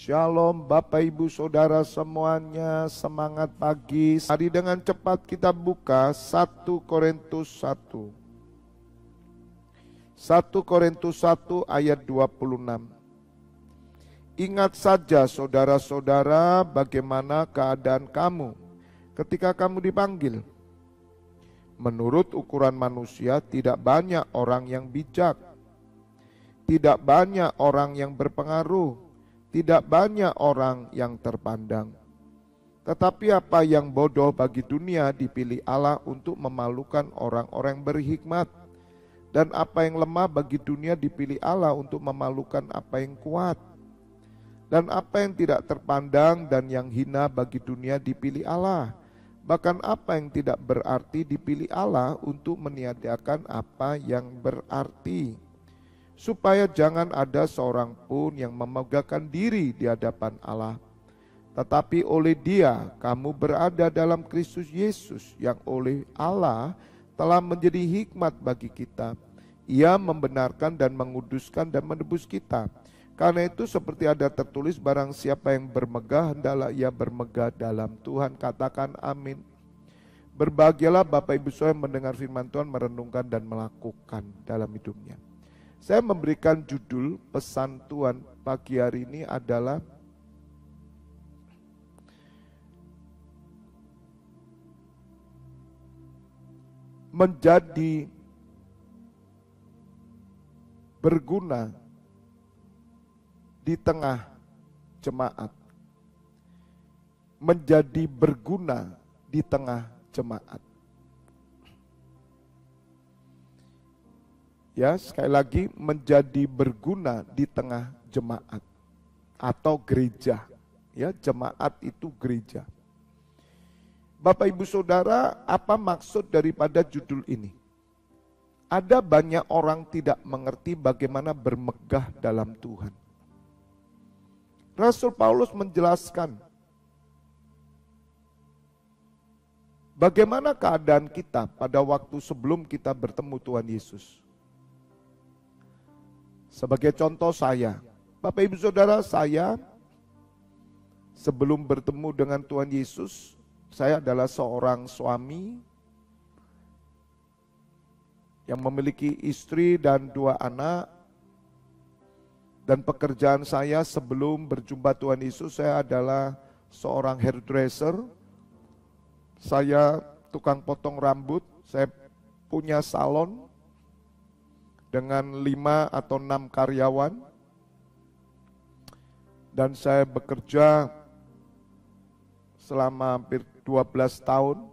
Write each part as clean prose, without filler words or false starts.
Shalom Bapak Ibu Saudara semuanya, semangat pagi. Mari dengan cepat kita buka 1 Korintus 1. 1 Korintus 1 ayat 26. Ingat saja saudara-saudara bagaimana keadaan kamu ketika kamu dipanggil. Menurut ukuran manusia tidak banyak orang yang bijak. Tidak banyak orang yang berpengaruh, tidak banyak orang yang terpandang. Tetapi apa yang bodoh bagi dunia dipilih Allah untuk memalukan orang-orang berhikmat. Dan apa yang lemah bagi dunia dipilih Allah untuk memalukan apa yang kuat. Dan apa yang tidak terpandang dan yang hina bagi dunia dipilih Allah. Bahkan apa yang tidak berarti dipilih Allah untuk meniadakan apa yang berarti. Supaya jangan ada seorang pun yang memegahkan diri di hadapan Allah. Tetapi oleh Dia kamu berada dalam Kristus Yesus yang oleh Allah telah menjadi hikmat bagi kita. Ia membenarkan dan menguduskan dan menebus kita. Karena itu seperti ada tertulis, barang siapa yang bermegah hendaklah ia bermegah dalam Tuhan. Katakan amin. Berbahagialah Bapak Ibu Saudara mendengar firman Tuhan, merenungkan dan melakukan dalam hidupnya. Saya memberikan judul pesan Tuhan pagi hari ini adalah menjadi berguna di tengah jemaat. Menjadi berguna di tengah jemaat. Ya, sekali lagi, menjadi berguna di tengah jemaat atau gereja. Ya, jemaat itu gereja. Bapak Ibu Saudara, apa maksud daripada judul ini? Ada banyak orang tidak mengerti bagaimana bermegah dalam Tuhan. Rasul Paulus menjelaskan bagaimana keadaan kita pada waktu sebelum kita bertemu Tuhan Yesus. Sebagai contoh saya, Bapak Ibu Saudara, saya sebelum bertemu dengan Tuhan Yesus, saya adalah seorang suami yang memiliki istri dan 2 anak. Dan pekerjaan saya sebelum berjumpa Tuhan Yesus, saya adalah seorang hairdresser. Saya tukang potong rambut, saya punya salon dengan 5 atau 6 karyawan. Dan saya bekerja selama hampir 12 tahun.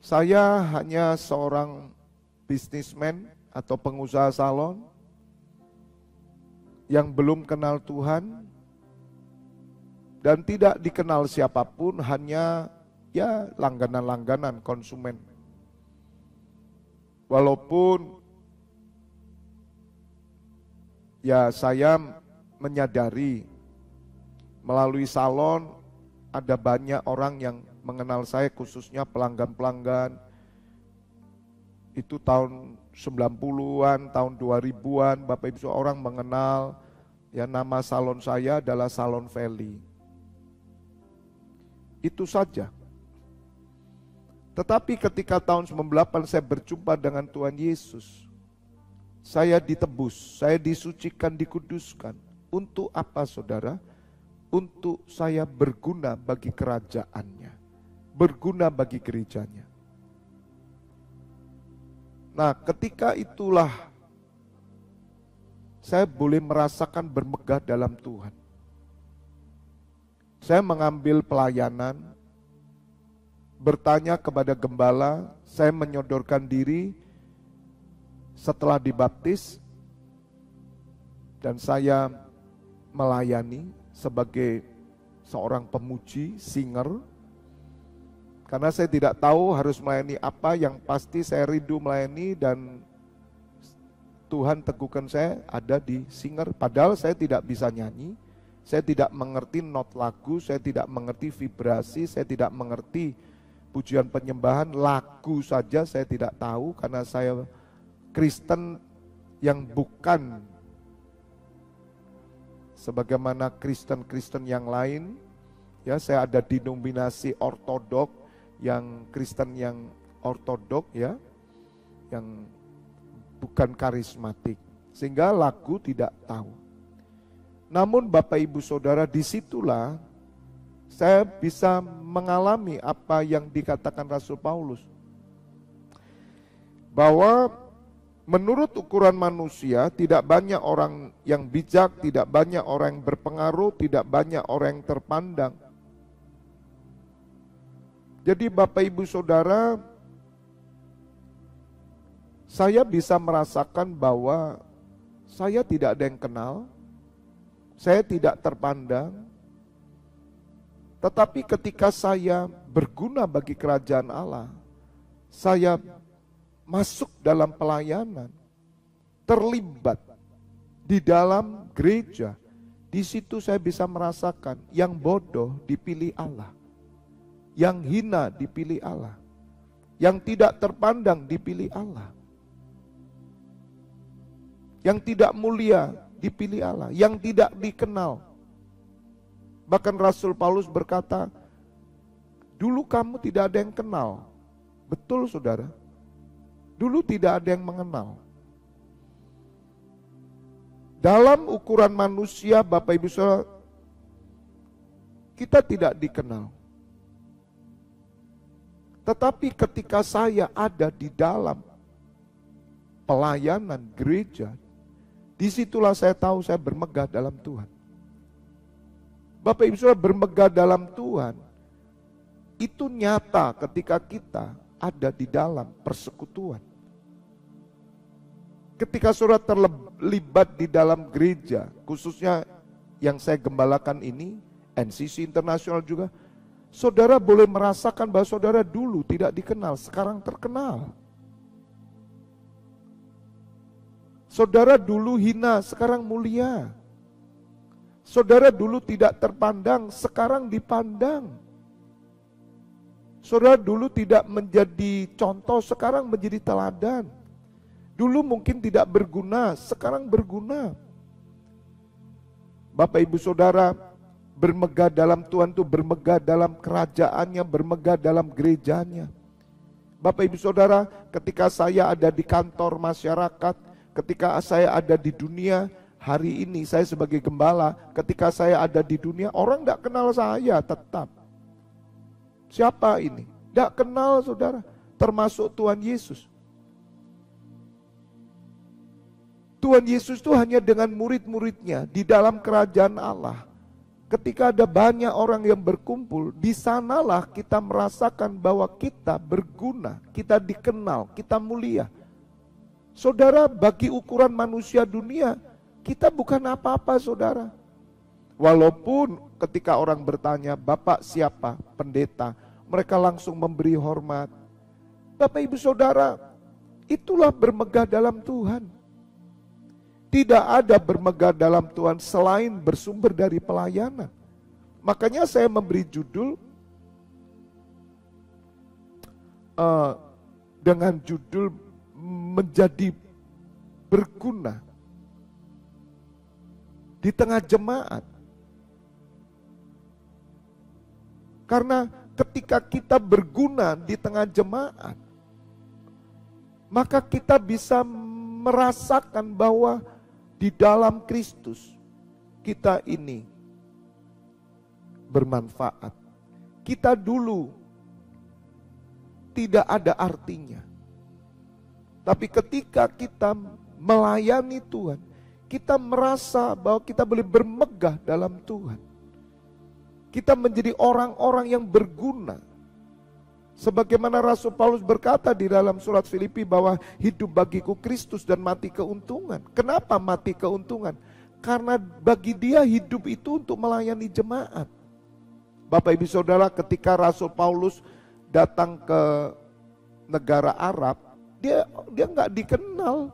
Saya hanya seorang bisnismen atau pengusaha salon yang belum kenal Tuhan dan tidak dikenal siapapun, hanya ya langganan-langganan konsumen. Walaupun ya saya menyadari melalui salon ada banyak orang yang mengenal saya, khususnya pelanggan-pelanggan. Itu tahun 90-an, tahun 2000-an, Bapak Ibu orang mengenal ya nama salon saya adalah Salon Valley. Itu saja. Tetapi ketika tahun 98 saya berjumpa dengan Tuhan Yesus, saya ditebus, saya disucikan, dikuduskan. Untuk apa saudara? Untuk saya berguna bagi kerajaannya, berguna bagi gerejanya. Nah, ketika itulah saya boleh merasakan bermegah dalam Tuhan. Saya mengambil pelayanan, bertanya kepada gembala, saya menyodorkan diri setelah dibaptis, dan saya melayani sebagai seorang pemuji, singer. Karena saya tidak tahu harus melayani apa, yang pasti saya rindu melayani dan Tuhan teguhkan saya ada di singer. Padahal saya tidak bisa nyanyi, saya tidak mengerti not lagu, saya tidak mengerti vibrasi, saya tidak mengerti pujian penyembahan, lagu saja saya tidak tahu karena saya Kristen yang bukan sebagaimana Kristen-Kristen yang lain. Ya, saya ada denominasi ortodok, yang Kristen yang ortodok ya, yang bukan karismatik, sehingga lagu tidak tahu. Namun Bapak Ibu Saudara, disitulah saya bisa mengalami apa yang dikatakan Rasul Paulus, bahwa menurut ukuran manusia tidak banyak orang yang bijak, tidak banyak orang yang berpengaruh, tidak banyak orang yang terpandang. Jadi Bapak Ibu Saudara, saya bisa merasakan bahwa saya tidak ada yang kenal, saya tidak terpandang. Tetapi ketika saya berguna bagi kerajaan Allah, saya masuk dalam pelayanan, terlibat di dalam gereja, di situ saya bisa merasakan yang bodoh dipilih Allah, yang hina dipilih Allah, yang tidak terpandang dipilih Allah, yang tidak mulia dipilih Allah, yang tidak dikenal. Bahkan Rasul Paulus berkata, dulu kamu tidak ada yang kenal. Betul saudara, dulu tidak ada yang mengenal. Dalam ukuran manusia Bapak Ibu Saudara, kita tidak dikenal. Tetapi ketika saya ada di dalam pelayanan gereja, disitulah saya tahu saya bermegah dalam Tuhan. Bapak Ibu Saudara, bermegah dalam Tuhan itu nyata ketika kita ada di dalam persekutuan. Ketika saudara terlibat di dalam gereja, khususnya yang saya gembalakan ini, NCC Internasional juga, saudara boleh merasakan bahwa saudara dulu tidak dikenal, sekarang terkenal. Saudara dulu hina, sekarang mulia. Saudara dulu tidak terpandang, sekarang dipandang. Saudara dulu tidak menjadi contoh, sekarang menjadi teladan. Dulu mungkin tidak berguna, sekarang berguna. Bapak Ibu Saudara, bermegah dalam Tuhan itu bermegah dalam kerajaannya, bermegah dalam gerejanya. Bapak Ibu Saudara, ketika saya ada di kantor masyarakat, ketika saya ada di dunia, hari ini saya sebagai gembala, ketika saya ada di dunia, orang tidak kenal saya tetap. Siapa ini? Tidak kenal saudara, termasuk Tuhan Yesus. Tuhan Yesus itu hanya dengan murid-muridnya di dalam kerajaan Allah. Ketika ada banyak orang yang berkumpul, di sanalah kita merasakan bahwa kita berguna, kita dikenal, kita mulia. Saudara, bagi ukuran manusia dunia, kita bukan apa-apa saudara. Walaupun ketika orang bertanya, Bapak siapa? Pendeta. Mereka langsung memberi hormat. Bapak Ibu Saudara, itulah bermegah dalam Tuhan. Tidak ada bermegah dalam Tuhan selain bersumber dari pelayanan. Makanya saya memberi judul dengan judul menjadi berguna di tengah jemaat. Karena ketika kita berguna di tengah jemaat, maka kita bisa merasakan bahwa di dalam Kristus kita ini bermanfaat. Kita dulu tidak ada artinya. Tapi ketika kita melayani Tuhan, kita merasa bahwa kita boleh bermegah dalam Tuhan. Kita menjadi orang-orang yang berguna. Sebagaimana Rasul Paulus berkata di dalam surat Filipi bahwa hidup bagiku Kristus dan mati keuntungan. Kenapa mati keuntungan? Karena bagi dia hidup itu untuk melayani jemaat. Bapak Ibu Saudara, ketika Rasul Paulus datang ke negara Arab, dia nggak dikenal.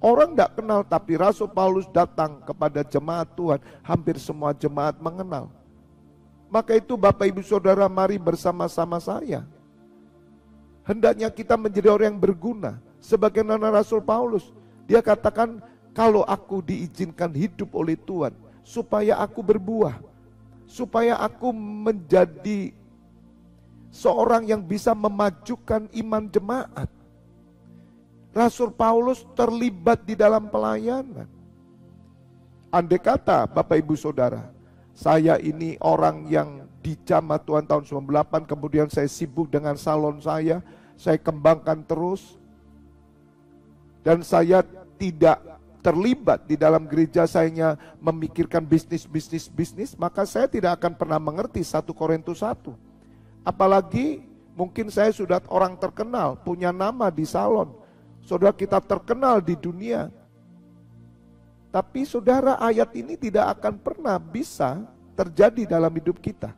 Orang tidak kenal, tapi Rasul Paulus datang kepada jemaat Tuhan, hampir semua jemaat mengenal. Maka itu Bapak Ibu Saudara, mari bersama-sama saya. Hendaknya kita menjadi orang yang berguna. Sebagaimana Rasul Paulus, dia katakan, Kalau aku diizinkan hidup oleh Tuhan, supaya aku berbuah, supaya aku menjadi seorang yang bisa memajukan iman jemaat. Rasul Paulus terlibat di dalam pelayanan. Andai kata Bapak Ibu Saudara, saya ini orang yang dijamah Tuhan tahun 98, kemudian saya sibuk dengan salon saya kembangkan terus, dan saya tidak terlibat di dalam gereja, saya memikirkan bisnis, maka saya tidak akan pernah mengerti 1 Korintus 1. Apalagi mungkin saya sudah orang terkenal, punya nama di salon, saudara, kita terkenal di dunia. Tapi saudara, ayat ini tidak akan pernah bisa terjadi dalam hidup kita.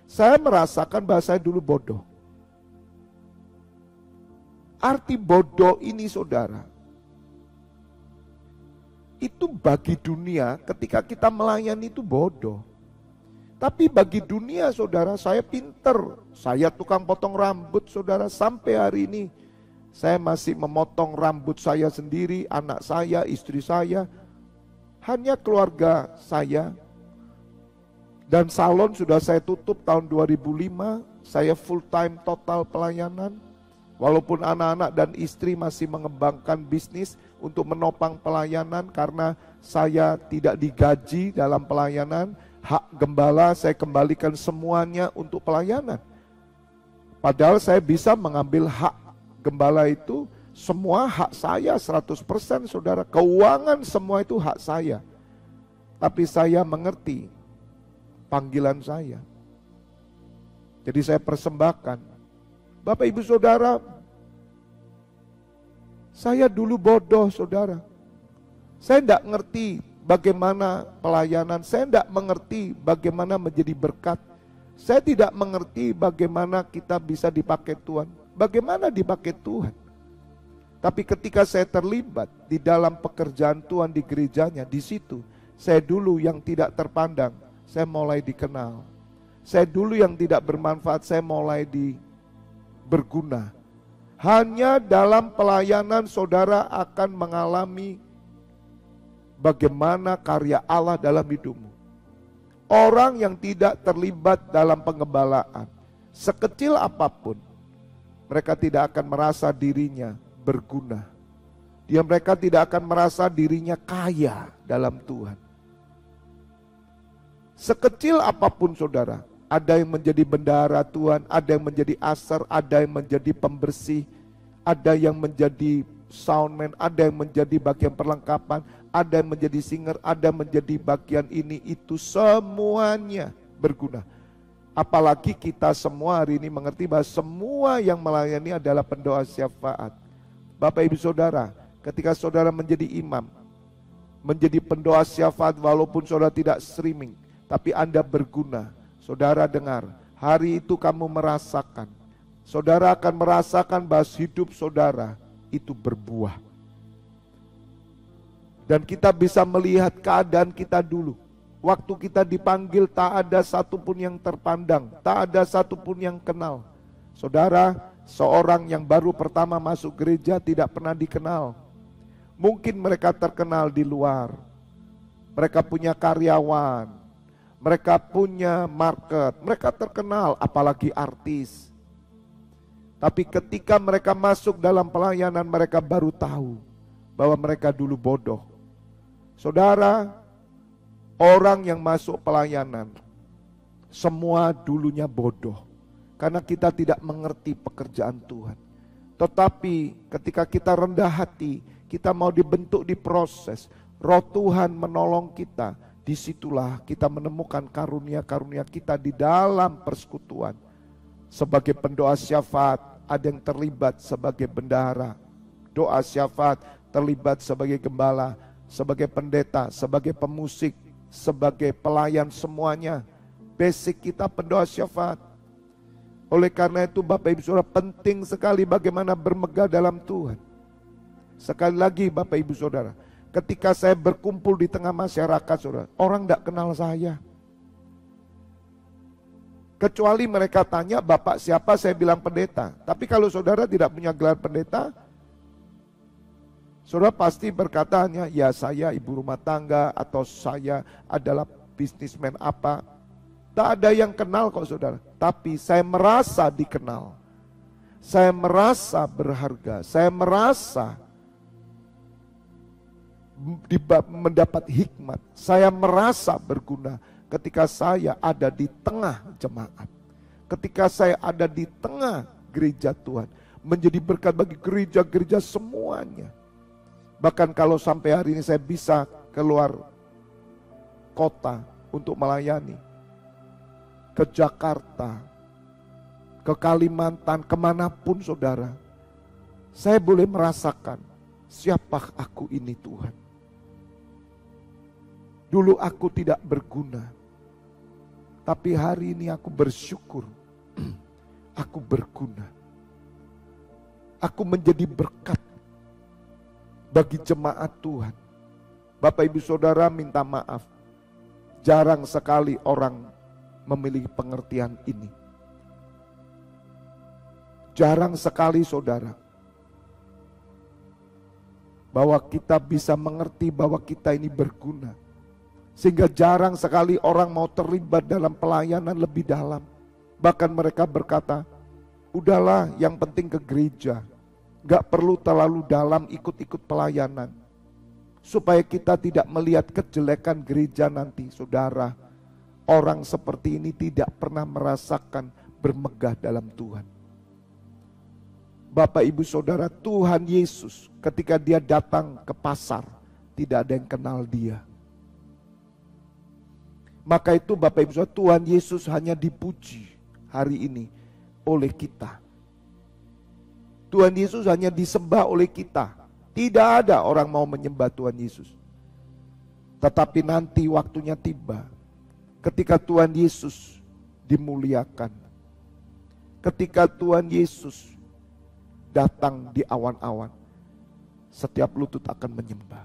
Saya merasakan bahwa saya dulu bodoh. Arti bodoh ini saudara, itu bagi dunia ketika kita melayani itu bodoh. Tapi bagi dunia saudara, saya pinter. Saya tukang potong rambut saudara, sampai hari ini saya masih memotong rambut saya sendiri, anak saya, istri saya, hanya keluarga saya. Dan salon sudah saya tutup tahun 2005, saya full time total pelayanan. Walaupun anak-anak dan istri masih mengembangkan bisnis untuk menopang pelayanan, karena saya tidak digaji dalam pelayanan, hak gembala saya kembalikan semuanya untuk pelayanan. Padahal saya bisa mengambil hak gembala itu, semua hak saya 100% saudara, keuangan semua itu hak saya. Tapi saya mengerti panggilan saya. Jadi saya persembahkan. Bapak Ibu Saudara, saya dulu bodoh saudara. Saya tidak ngerti bagaimana pelayanan, saya tidak mengerti bagaimana menjadi berkat. Saya tidak mengerti bagaimana kita bisa dipakai Tuhan, bagaimana dipakai Tuhan. Tapi ketika saya terlibat di dalam pekerjaan Tuhan di gerejanya, di situ saya dulu yang tidak terpandang, saya mulai dikenal. Saya dulu yang tidak bermanfaat, saya mulai berguna. Hanya dalam pelayanan saudara akan mengalami bagaimana karya Allah dalam hidupmu. Orang yang tidak terlibat dalam pengembalaan, sekecil apapun, mereka tidak akan merasa dirinya berguna. Mereka tidak akan merasa dirinya kaya dalam Tuhan. Sekecil apapun saudara, ada yang menjadi bendahara Tuhan, ada yang menjadi asar, ada yang menjadi pembersih, ada yang menjadi soundman, ada yang menjadi bagian perlengkapan, ada yang menjadi singer, ada yang menjadi bagian ini, itu semuanya berguna. Apalagi kita semua hari ini mengerti bahwa semua yang melayani adalah pendoa syafaat. Bapak Ibu Saudara, ketika saudara menjadi imam, menjadi pendoa syafaat, walaupun saudara tidak streaming, tapi Anda berguna. Saudara dengar, hari itu kamu merasakan, saudara akan merasakan bahwa hidup saudara itu berbuah. Dan kita bisa melihat keadaan kita dulu. Waktu kita dipanggil tak ada satupun yang terpandang, tak ada satupun yang kenal. Saudara, seorang yang baru pertama masuk gereja tidak pernah dikenal. Mungkin mereka terkenal di luar, mereka punya karyawan, mereka punya market, mereka terkenal, apalagi artis. Tapi ketika mereka masuk dalam pelayanan, mereka baru tahu bahwa mereka dulu bodoh. Saudara, orang yang masuk pelayanan, semua dulunya bodoh. Karena kita tidak mengerti pekerjaan Tuhan. Tetapi ketika kita rendah hati, kita mau dibentuk di proses, Roh Tuhan menolong kita. Disitulah kita menemukan karunia-karunia kita di dalam persekutuan. Sebagai pendoa syafaat, ada yang terlibat sebagai bendahara. Doa syafaat terlibat sebagai gembala, sebagai pendeta, sebagai pemusik, sebagai pelayan, semuanya. Basic kita pendoa syafaat. Oleh karena itu Bapak Ibu Saudara, penting sekali bagaimana bermegah dalam Tuhan. Sekali lagi Bapak Ibu Saudara, ketika saya berkumpul di tengah masyarakat saudara, orang tidak kenal saya. Kecuali mereka tanya, Bapak siapa? Saya bilang pendeta. Tapi kalau saudara tidak punya gelar pendeta, Saudara pasti berkata hanya, ya saya ibu rumah tangga atau saya adalah bisnismen apa. Tak ada yang kenal kok saudara. Tapi saya merasa dikenal. Saya merasa berharga. Saya merasa mendapat hikmat. Saya merasa berguna ketika saya ada di tengah jemaat. Ketika saya ada di tengah gereja Tuhan. Menjadi berkat bagi gereja-gereja semuanya. Bahkan kalau sampai hari ini saya bisa keluar kota untuk melayani. Ke Jakarta, ke Kalimantan, kemanapun saudara. Saya boleh merasakan siapa aku ini Tuhan. Dulu aku tidak berguna. Tapi hari ini aku bersyukur. Aku berguna. Aku menjadi berkat bagi jemaat Tuhan. Bapak ibu saudara minta maaf. Jarang sekali orang memiliki pengertian ini. Jarang sekali saudara. Bahwa kita bisa mengerti bahwa kita ini berguna. Sehingga jarang sekali orang mau terlibat dalam pelayanan lebih dalam. Bahkan mereka berkata, udahlah yang penting ke gereja. Gak perlu terlalu dalam ikut-ikut pelayanan. Supaya kita tidak melihat kejelekan gereja nanti. Saudara, orang seperti ini tidak pernah merasakan bermegah dalam Tuhan. Bapak ibu saudara, Tuhan Yesus ketika dia datang ke pasar, tidak ada yang kenal dia. Maka itu Bapak ibu saudara, Tuhan Yesus hanya dipuji hari ini oleh kita. Tuhan Yesus hanya disembah oleh kita. Tidak ada orang mau menyembah Tuhan Yesus. Tetapi nanti waktunya tiba. Ketika Tuhan Yesus dimuliakan. Ketika Tuhan Yesus datang di awan-awan. Setiap lutut akan menyembah.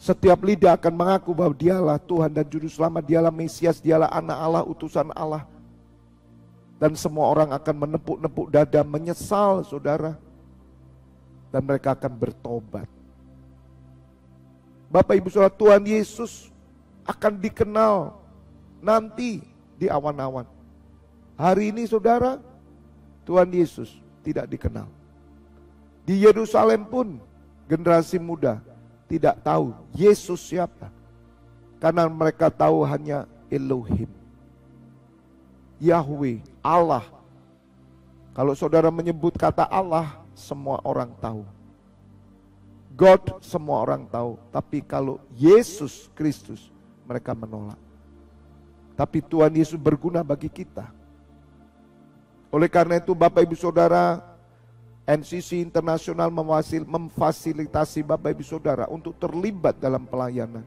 Setiap lidah akan mengaku bahwa dialah Tuhan dan Juru Selamat. Dialah Mesias, dialah anak Allah, utusan Allah. Dan semua orang akan menepuk-nepuk dada, menyesal saudara. Dan mereka akan bertobat. Bapak ibu saudara, Tuhan Yesus akan dikenal nanti di awan-awan. Hari ini saudara, Tuhan Yesus tidak dikenal. Di Yerusalem pun generasi muda tidak tahu Yesus siapa. Karena mereka tahu hanya Elohim. Yahweh, Allah. Kalau saudara menyebut kata Allah, semua orang tahu. God, semua orang tahu. Tapi kalau Yesus Kristus, mereka menolak. Tapi Tuhan Yesus berguna bagi kita. Oleh karena itu Bapak Ibu Saudara, NCC Internasional memfasilitasi Bapak Ibu Saudara untuk terlibat dalam pelayanan.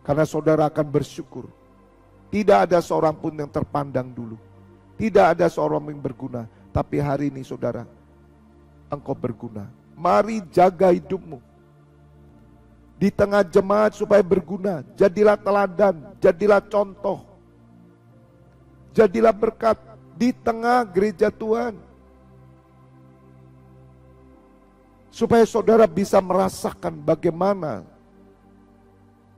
Karena saudara akan bersyukur. Tidak ada seorang pun yang terpandang dulu. Tidak ada seorang yang berguna. Tapi hari ini saudara, engkau berguna. Mari jaga hidupmu. Di tengah jemaat supaya berguna. Jadilah teladan, jadilah contoh. Jadilah berkat di tengah gereja Tuhan. Supaya saudara bisa merasakan bagaimana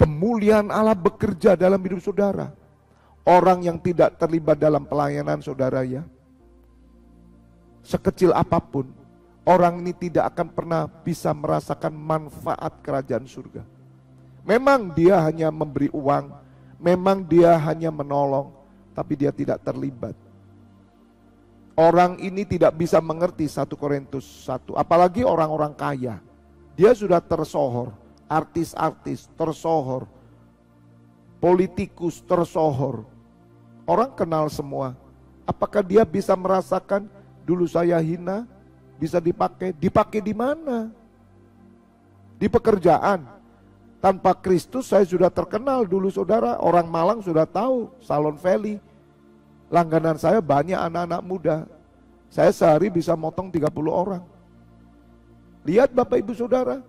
kemuliaan Allah bekerja dalam hidup saudara. Orang yang tidak terlibat dalam pelayanan saudara ya, sekecil apapun, orang ini tidak akan pernah bisa merasakan manfaat kerajaan surga. Memang dia hanya memberi uang, memang dia hanya menolong, tapi dia tidak terlibat. Orang ini tidak bisa mengerti 1 Korintus 1, apalagi orang-orang kaya. Dia sudah tersohor, artis-artis tersohor, politikus tersohor. Orang kenal semua. Apakah dia bisa merasakan dulu saya hina, bisa dipakai? Dipakai di mana? Di pekerjaan. Tanpa Kristus saya sudah terkenal dulu saudara. Orang Malang sudah tahu, Salon Valley. Langganan saya banyak anak-anak muda. Saya sehari bisa motong 30 orang. Lihat Bapak Ibu Saudara.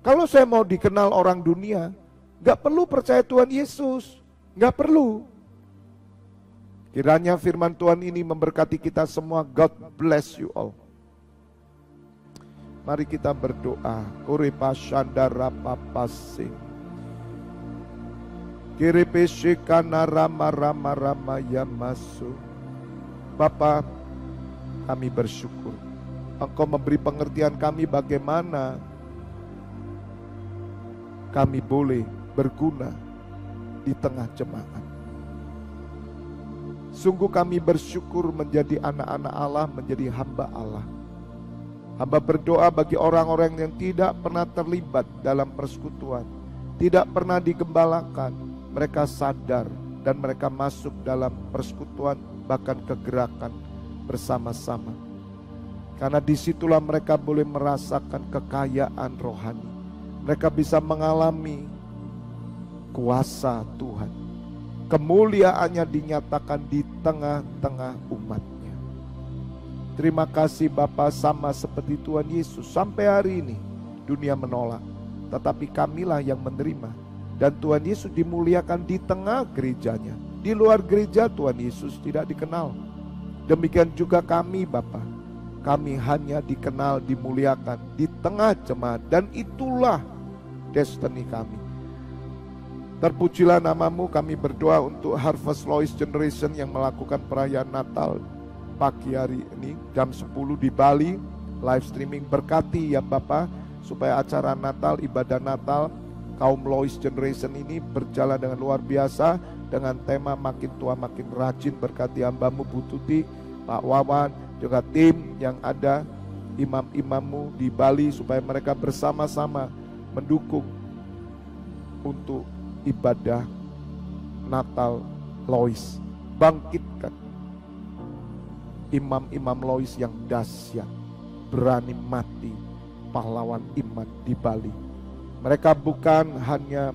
Kalau saya mau dikenal orang dunia, gak perlu percaya Tuhan Yesus. Gak perlu. Kiranya firman Tuhan ini memberkati kita semua. God bless you all. Mari kita berdoa. Uripa shandara papasing. Kiripishikana rama rama rama yamasu. Bapa, kami bersyukur. Engkau memberi pengertian kami bagaimana kami boleh berguna di tengah jemaat. Sungguh kami bersyukur menjadi anak-anak Allah, menjadi hamba Allah. Hamba berdoa bagi orang-orang yang tidak pernah terlibat dalam persekutuan, tidak pernah digembalakan, mereka sadar dan mereka masuk dalam persekutuan, bahkan kegerakan bersama-sama. Karena disitulah mereka boleh merasakan kekayaan rohani. Mereka bisa mengalami kuasa Tuhan. Kemuliaannya dinyatakan di tengah-tengah umatnya. Terima kasih Bapa, sama seperti Tuhan Yesus. Sampai hari ini dunia menolak, tetapi kamilah yang menerima. Dan Tuhan Yesus dimuliakan di tengah gerejanya. Di luar gereja Tuhan Yesus tidak dikenal. Demikian juga kami Bapa. Kami hanya dikenal, dimuliakan di tengah jemaat. Dan itulah destiny kami. Terpujilah namamu. Kami berdoa untuk Harvest Lois Generation yang melakukan perayaan Natal pagi hari ini jam 10 di Bali, live streaming. Berkati ya Bapak, supaya acara Natal, ibadah Natal kaum Lois Generation ini berjalan dengan luar biasa, dengan tema makin tua makin rajin. Berkati hambamu Bu Tuti, Pak Wawan, juga tim yang ada, imam-imammu di Bali, supaya mereka bersama-sama mendukung untuk ibadah Natal Lois. Bangkitkan imam-imam Lois yang dahsyat, berani mati, pahlawan iman di Bali. Mereka bukan hanya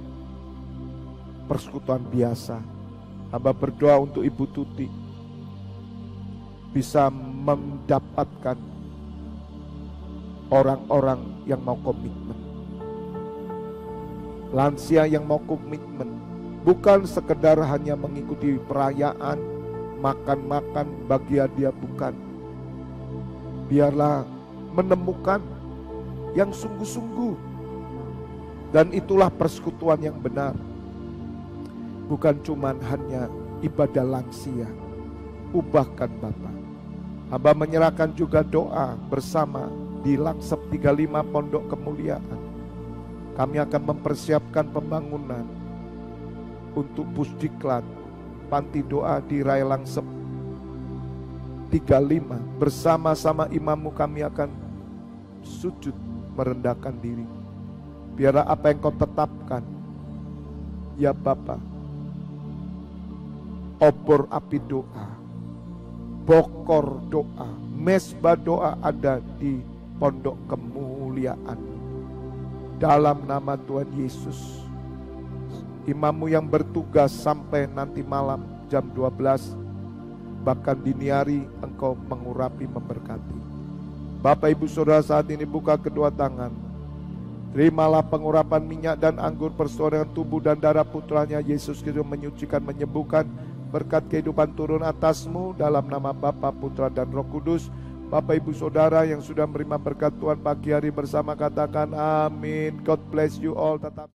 persekutuan biasa. Hamba berdoa untuk Ibu Tuti bisa mendapatkan orang-orang yang mau komitmen, lansia yang mau komitmen, bukan sekedar hanya mengikuti perayaan, makan-makan bagi hadiah, bukan. Biarlah menemukan yang sungguh-sungguh. Dan itulah persekutuan yang benar. Bukan cuman hanya ibadah lansia. Ubahkan Bapa. Hamba menyerahkan juga doa bersama di Laksep 35 Pondok Kemuliaan. Kami akan mempersiapkan pembangunan untuk Pusdiklat panti doa di Raya Langsep 35. Bersama-sama imammu kami akan sujud merendahkan diri. Biarlah apa yang kau tetapkan ya Bapa, obor api doa, bokor doa, mesbah doa ada di Pondok Kemuliaan. Dalam nama Tuhan Yesus, imammu yang bertugas sampai nanti malam jam 12, bahkan dini hari engkau mengurapi, memberkati. Bapak Ibu Saudara saat ini buka kedua tangan. Terimalah pengurapan minyak dan anggur persoalan tubuh dan darah putranya Yesus Kristus, menyucikan, menyembuhkan. Berkat kehidupan turun atasmu dalam nama Bapa, Putra dan Roh Kudus. Bapak Ibu Saudara yang sudah menerima berkat Tuhan pagi hari bersama katakan amin. God bless you all. Tetap